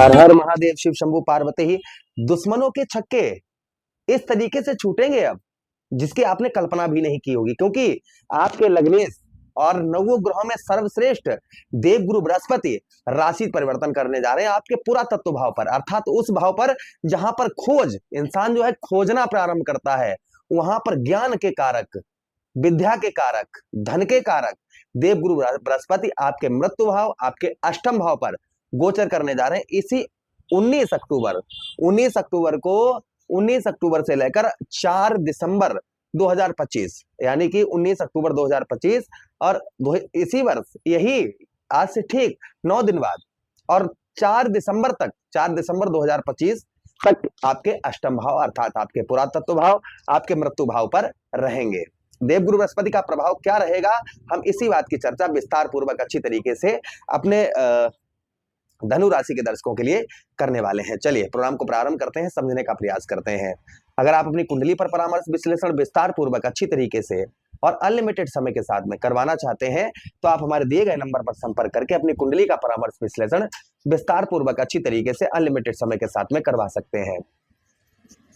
हर हर महादेव, शिव शंभू पार्वती ही। दुश्मनों के छक्के इस तरीके से छूटेंगे अब, जिसकी आपने कल्पना भी नहीं की होगी, क्योंकि आपके लग्नेश और नवो ग्रहों में सर्वश्रेष्ठ देवगुरु बृहस्पति राशि परिवर्तन करने जा रहे हैं आपके पूरा तत्व भाव पर, अर्थात उस भाव पर जहां पर खोज इंसान जो है खोजना प्रारंभ करता है, वहां पर ज्ञान के कारक, विद्या के कारक, धन के कारक देवगुरु बृहस्पति आपके मृत्यु भाव, आपके अष्टम भाव पर गोचर करने जा रहे हैं। इसी 19 अक्टूबर 19 अक्टूबर से लेकर 4 दिसंबर 2025, यानी कि 19 अक्टूबर 2025 और इसी वर्ष यही आज से ठीक 9 दिन बाद और 4 दिसंबर 2025 तक आपके अष्टम भाव अर्थात आपके पुरातत्व भाव आपके मृत्यु भाव पर रहेंगे। देवगुरु बृहस्पति का प्रभाव क्या रहेगा, हम इसी बात की चर्चा विस्तार पूर्वक अच्छी तरीके से अपने धनु राशि के दर्शकों के लिए करने वाले हैं। चलिए प्रोग्राम को प्रारंभ करते हैं, समझने का प्रयास करते हैं। अगर आप अपनी कुंडली पर परामर्श विश्लेषण विस्तार पूर्वक अच्छी तरीके से और अनलिमिटेड समय के साथ में करवाना चाहते हैं तो आप हमारे दिए गए नंबर पर संपर्क करके अपनी कुंडली का परामर्श विश्लेषण विस्तार पूर्वक अच्छी तरीके से अनलिमिटेड समय के साथ में करवा सकते हैं।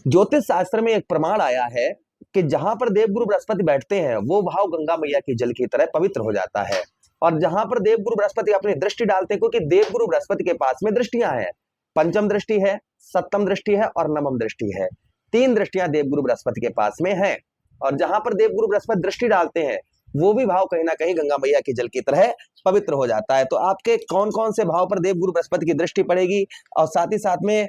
ज्योतिष शास्त्र में एक प्रमाण आया है कि जहां पर देवगुरु बृहस्पति बैठते हैं वो भाव गंगा मैया की जल की तरह पवित्र हो जाता है, और जहां पर देवगुरु बृहस्पति अपनी दृष्टि डालते हैं, क्योंकि देवगुरु बृहस्पति के पास में दृष्टियां हैं, पंचम दृष्टि है, सप्तम दृष्टि है और नवम दृष्टि है, 3 दृष्टियां देवगुरु बृहस्पति के पास में है। और जहां पर देवगुरु बृहस्पति दृष्टि डालते हैं वो भी भाव कहीं ना कहीं गंगा मैया की जल की तरह पवित्र हो जाता है। तो आपके कौन कौन से भाव पर देवगुरु बृहस्पति की दृष्टि पड़ेगी और साथ ही साथ में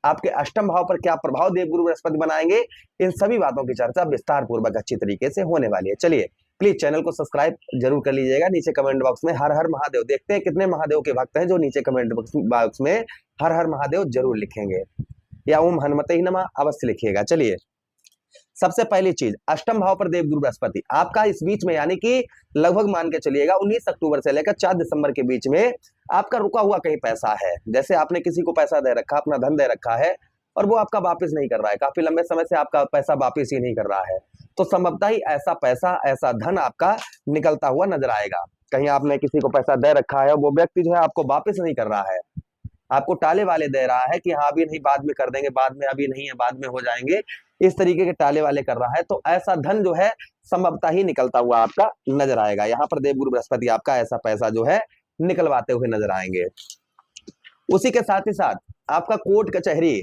आपके अष्टम भाव पर क्या प्रभाव देवगुरु बृहस्पति बनाएंगे, इन सभी बातों की चर्चा विस्तार पूर्वक अच्छी तरीके से होने वाली है। चलिए प्लीज चैनल को सब्सक्राइब जरूर कर लीजिएगा। नीचे कमेंट बॉक्स में हर हर महादेव, देखते हैं कितने महादेव के भक्त हैं जो नीचे कमेंट बॉक्स में हर हर महादेव जरूर लिखेंगे, या ओम हनुमते ही नमः अवश्य लिखिएगा। चलिए सबसे पहली चीज, अष्टम भाव पर देवगुरु बृहस्पति आपका इस बीच में, यानी कि लगभग मान के चलिएगा 19 अक्टूबर से लेकर 4 दिसंबर के बीच में आपका रुका हुआ कहीं पैसा है। जैसे आपने किसी को पैसा दे रखा, अपना धन दे रखा है और वो आपका वापस नहीं कर रहा है, काफी लंबे समय से आपका पैसा वापस ही नहीं कर रहा है, तो संभवतः ही ऐसा पैसा, ऐसा धन आपका निकलता हुआ नजर आएगा। कहीं आपने किसी को पैसा दे रखा है और वो व्यक्ति जो है आपको वापस नहीं कर रहा है, आपको टाले वाले दे रहा है कि हाँ अभी नहीं, बाद में कर देंगे, बाद में, अभी नहीं है, बाद में हो जाएंगे, इस तरीके के टाले वाले कर रहा है, तो ऐसा धन जो है संभवतः ही निकलता हुआ आपका नजर आएगा। यहाँ पर देवगुरु बृहस्पति आपका ऐसा पैसा जो है निकलवाते हुए नजर आएंगे। उसी के साथ ही साथ आपका कोर्ट कचहरी,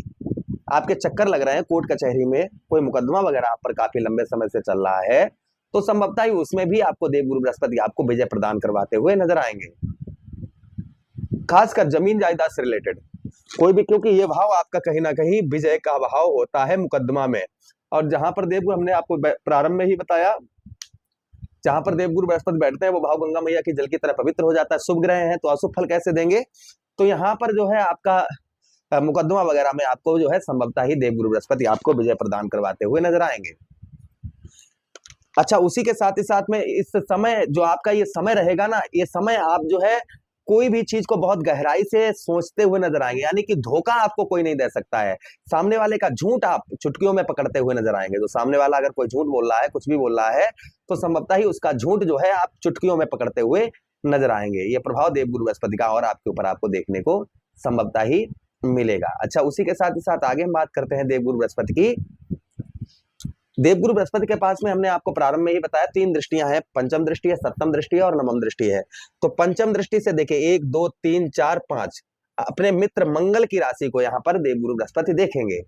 आपके चक्कर लग रहे हैं, कोर्ट कचहरी में कोई मुकदमा वगैरह आप पर काफी लंबे समय से चल रहा है, तो संभवतः ही उसमें भी आपको देवगुरु बृहस्पति आपको विजय प्रदान करवाते हुए नजर आएंगे। खासकर जमीन जायदाद से रिलेटेड कोई भी, क्योंकि ये भाव आपका कहीं ना कहीं विजय का भाव होता है मुकदमा में, और जहां पर देवगुरु, हमने आपको प्रारंभ में ही बताया, जहां पर देवगुरु बृहस्पति बैठते हैं वो भाव गंगा मैया की जल की तरह पवित्र हो जाता है। शुभ ग्रह हैं तो अशुभ फल कैसे देंगे, तो यहाँ पर जो है आपका मुकदमा वगैरह में आपको जो है संभवतः ही देवगुरु बृहस्पति आपको विजय प्रदान करवाते हुए नजर आएंगे। अच्छा, उसी के साथ ही साथ में इस समय जो आपका ये समय रहेगा ना, ये समय आप जो है कोई भी चीज को बहुत गहराई से सोचते हुए नजर आएंगे, यानी कि धोखा आपको कोई नहीं दे सकता है। सामने वाले का झूठ आप चुटकियों में पकड़ते हुए नजर आएंगे। तो सामने वाला अगर कोई झूठ बोल रहा है, कुछ भी बोल रहा है, तो संभवतः ही उसका झूठ जो है आप चुटकियों में पकड़ते हुए नजर आएंगे। ये प्रभाव देवगुरु बृहस्पति का और आपके ऊपर आपको देखने को संभवतः ही मिलेगा। अच्छा, उसी के साथ ही साथ आगे हम बात करते हैं देवगुरु बृहस्पति की। देवगुरु बृहस्पति के पास में हमने आपको प्रारंभ में ही बताया 3 दृष्टियां हैं, पंचम दृष्टि है, सप्तम दृष्टि है और नवम दृष्टि है। तो पंचम दृष्टि से देखिए 1 2 3 4 5 अपने मित्र मंगल की राशि को यहाँ पर देवगुरु बृहस्पति देखेंगे,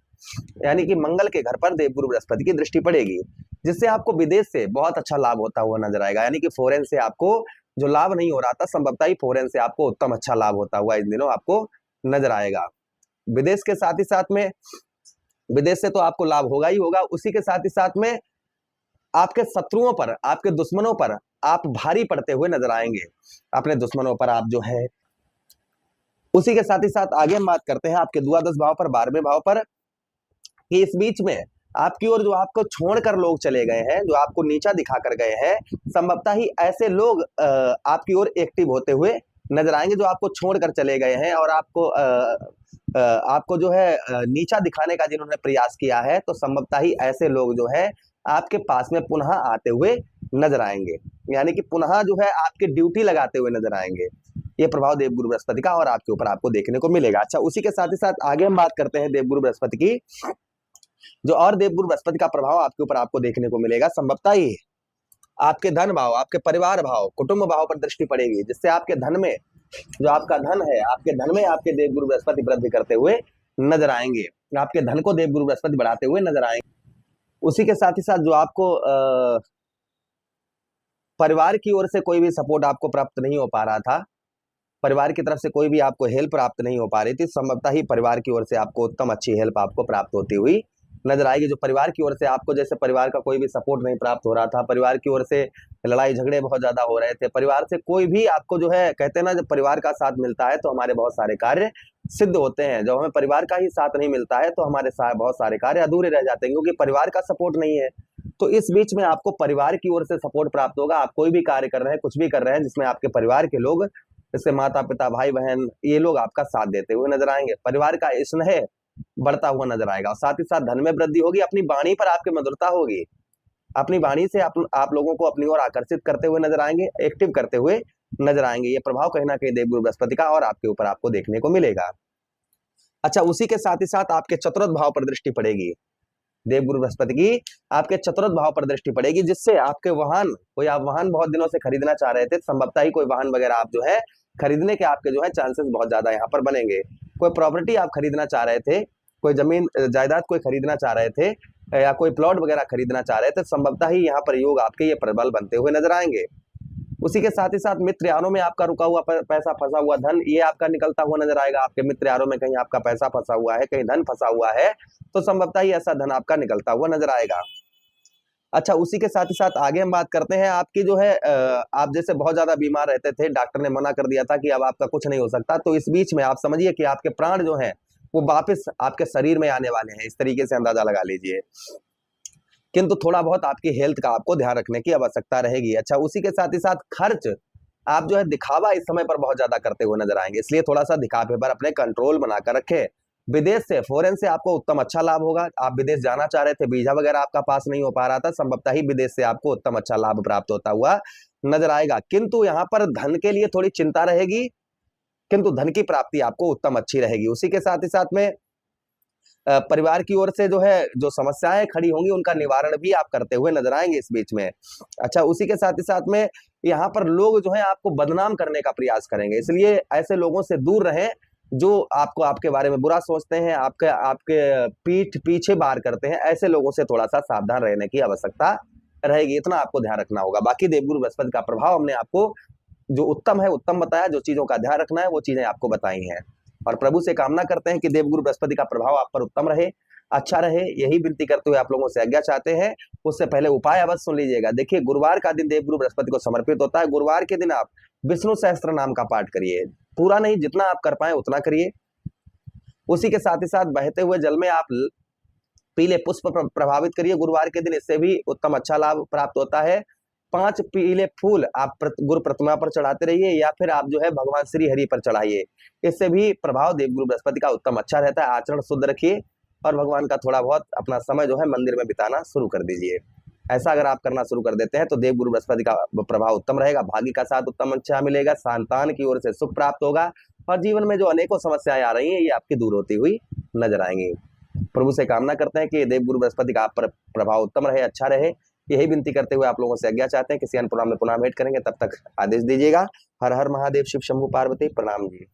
यानी कि मंगल के घर पर देवगुरु बृहस्पति की दृष्टि पड़ेगी, जिससे आपको विदेश से बहुत अच्छा लाभ होता हुआ नजर आएगा। यानी कि फॉरेन से आपको जो लाभ नहीं हो रहा था, संभवतः ही फॉरेन से आपको उत्तम अच्छा लाभ होता हुआ इन दिनों आपको नजर आएगा। विदेश के साथ ही साथ में, विदेश से तो आपको लाभ होगा ही होगा, उसी के साथ ही साथ में आपके शत्रुओं पर, आपके दुश्मनों पर आप भारी पड़ते हुए नजर आएंगे, अपने दुश्मनों पर आप जो है। उसी के साथ ही साथ आगे हम बात करते हैं आपके द्वादश भाव पर, 12वें भाव पर, कि इस बीच में आपकी ओर जो आपको छोड़कर लोग चले गए हैं, जो आपको नीचा दिखा कर गए हैं, संभवतः ही ऐसे लोग आपकी ओर एक्टिव होते हुए नजर आएंगे जो आपको छोड़कर चले गए हैं और आपको जो है नीचा दिखाने का जिन्होंने प्रयास किया है, तो संभवतः ही ऐसे लोग जो है आपके पास में पुनः आते हुए नजर आएंगे, यानी कि पुनः जो है आपकी ड्यूटी लगाते हुए नजर आएंगे। ये प्रभाव देवगुरु बृहस्पति का और आपके ऊपर आपको देखने को मिलेगा। अच्छा, उसी के साथ ही साथ आगे हम बात करते हैं देवगुरु बृहस्पति की। जो और देवगुरु बृहस्पति का प्रभाव आपके ऊपर आपको देखने को मिलेगा, संभवतः ही आपके धन भाव, आपके परिवार भाव, कुटुंब भाव पर दृष्टि पड़ेगी, जिससे आपके धन में, जो आपका धन है, आपके धन में आपके देवगुरु बृहस्पति वृद्धि करते हुए नजर आएंगे, आपके धन को देवगुरु बृहस्पति बढ़ाते हुए नजर आएंगे। उसी के साथ ही साथ जो आपको परिवार की ओर से कोई भी सपोर्ट आपको प्राप्त नहीं हो पा रहा था, परिवार की तरफ से कोई भी आपको हेल्प प्राप्त नहीं हो पा रही थी, संभवतः ही परिवार की ओर से आपको उत्तम अच्छी हेल्प आपको प्राप्त होती हुई नजर आएगी। जो परिवार की ओर से आपको, जैसे परिवार का कोई भी सपोर्ट नहीं प्राप्त हो रहा था, परिवार की ओर से लड़ाई झगड़े बहुत ज्यादा हो रहे थे, परिवार से कोई भी आपको जो है, कहते हैं ना, जब परिवार का साथ मिलता है तो हमारे बहुत सारे कार्य सिद्ध होते हैं। जब हमें परिवार का ही साथ नहीं मिलता है तो हमारे बहुत सारे कार्य अधूरे रह जाते हैं, क्योंकि परिवार का सपोर्ट नहीं है। तो इस बीच में आपको परिवार की ओर से सपोर्ट प्राप्त होगा। आप कोई भी कार्य कर रहे हैं, कुछ भी कर रहे हैं जिसमें आपके परिवार के लोग, जैसे माता पिता, भाई बहन, ये लोग आपका साथ देते हुए नजर आएंगे। परिवार का स्नेह बढ़ता हुआ नजर आएगा, और साथ ही साथ धन में वृद्धि होगी। अपनी वाणी पर आपकी मधुरता होगी, अपनी वाणी से आप लोगों को अपनी ओर आकर्षित करते हुए नजर आएंगे, एक्टिव करते हुए नजर आएंगे। ये प्रभाव कहीं ना कहीं देवगुरु बृहस्पति का और आपके ऊपर आपको देखने को मिलेगा। अच्छा, उसी के साथ ही साथ आपके चतुर्थ भाव पर दृष्टि पड़ेगी, देवगुरु बृहस्पति की आपके चतुर्थ भाव पर दृष्टि पड़ेगी, जिससे आपके वाहन, कोई आप वाहन बहुत दिनों से खरीदना चाह रहे थे, संभवतः ही कोई वाहन वगैरह आप जो है खरीदने के आपके जो है चांसेस बहुत ज्यादा यहाँ पर बनेंगे। कोई प्रॉपर्टी आप खरीदना चाह रहे थे, कोई जमीन जायदाद कोई खरीदना चाह रहे थे, या कोई प्लॉट वगैरह खरीदना चाह रहे थे, संभवतः ही यहाँ पर योग आपके ये प्रबल बनते हुए नजर आएंगे। उसी के साथ ही साथ मित्र यारों में आपका रुका हुआ पैसा, फंसा हुआ धन, ये आपका निकलता हुआ नजर आएगा। आपके मित्र यारों में कहीं आपका पैसा फंसा हुआ है, कहीं धन फंसा हुआ है, तो संभवतः ही ऐसा धन आपका निकलता हुआ नजर आएगा। अच्छा, उसी के साथ ही साथ आगे हम बात करते हैं आपकी जो है, आप जैसे बहुत ज्यादा बीमार रहते थे, डॉक्टर ने मना कर दिया था कि अब आपका कुछ नहीं हो सकता, तो इस बीच में आप समझिए कि आपके प्राण जो है वो वापस आपके शरीर में आने वाले हैं, इस तरीके से अंदाजा लगा लीजिए। किंतु थोड़ा बहुत आपकी हेल्थ का आपको ध्यान रखने की आवश्यकता रहेगी। अच्छा, उसी के साथ ही साथ खर्च आप जो है दिखावा इस समय पर बहुत ज्यादा करते हुए नजर आएंगे, इसलिए थोड़ा सा दिखावे पर अपने कंट्रोल बनाकर रखें। विदेश से, फॉरेन से आपको उत्तम अच्छा लाभ होगा। आप विदेश जाना चाह रहे थे, वीजा वगैरह आपका पास नहीं हो पा रहा था, संभवतः ही विदेश से आपको उत्तम अच्छा लाभ प्राप्त होता हुआ नजर आएगा। किंतु यहाँ पर धन के लिए थोड़ी चिंता रहेगी, किंतु धन की प्राप्ति आपको उत्तम अच्छी रहेगी। उसी के साथ ही साथ में परिवार की ओर से जो है जो समस्याएं खड़ी होंगी उनका निवारण भी आप करते हुए नजर आएंगे इस बीच में। अच्छा, उसी के साथ ही साथ में यहाँ पर लोग जो है आपको बदनाम करने का प्रयास करेंगे, इसलिए ऐसे लोगों से दूर रहें जो आपको, आपके बारे में बुरा सोचते हैं, आपके पीठ पीछे बार करते हैं। ऐसे लोगों से थोड़ा सा सावधान रहने की आवश्यकता रहेगी, इतना आपको ध्यान रखना होगा। बाकी देवगुरु बृहस्पति का प्रभाव हमने आपको जो उत्तम है उत्तम बताया, जो चीजों का ध्यान रखना है वो चीजें आपको बताई हैं, और प्रभु से कामना करते हैं कि देवगुरु बृहस्पति का प्रभाव आप पर उत्तम रहे, अच्छा रहे। यही विनती करते हुए आप लोगों से आज्ञा चाहते हैं। उससे पहले उपाय अवश्य सुन लीजिएगा। देखिए, गुरुवार का दिन देवगुरु बृहस्पति को समर्पित होता है। गुरुवार के दिन आप विष्णु सहस्त्र नाम का पाठ करिए, पूरा नहीं, जितना आप कर पाए उतना करिए। उसी के साथ ही साथ बहते हुए जल में आप पीले पुष्प प्रभावित करिए गुरुवार के दिन, इससे भी उत्तम अच्छा लाभ प्राप्त होता है। 5 पीले फूल आप गुरु प्रतिमा पर चढ़ाते रहिए, या फिर आप जो है भगवान श्री हरि पर चढ़ाइए, इससे भी प्रभाव देवगुरु बृहस्पति का उत्तम अच्छा रहता है। आचरण शुद्ध रखिए और भगवान का थोड़ा बहुत अपना समय जो है मंदिर में बिताना शुरू कर दीजिए। ऐसा अगर आप करना शुरू कर देते हैं तो देवगुरु बृहस्पति का प्रभाव उत्तम रहेगा, भाग्य का साथ उत्तम अच्छा मिलेगा, संतान की ओर से सुख प्राप्त होगा, और जीवन में जो अनेकों समस्याएं आ रही हैं ये आपकी दूर होती हुई नजर आएंगी। प्रभु से कामना करते हैं कि देवगुरु बृहस्पति का आप पर प्रभाव उत्तम रहे, अच्छा रहे। यही विनती करते हुए आप लोगों से आज्ञा चाहते हैं। किसी अन्य प्रोग्राम में पुनः भेंट करेंगे, तब तक आदेश दीजिएगा। हर हर महादेव, शिव शंभु पार्वती, प्रणाम जी।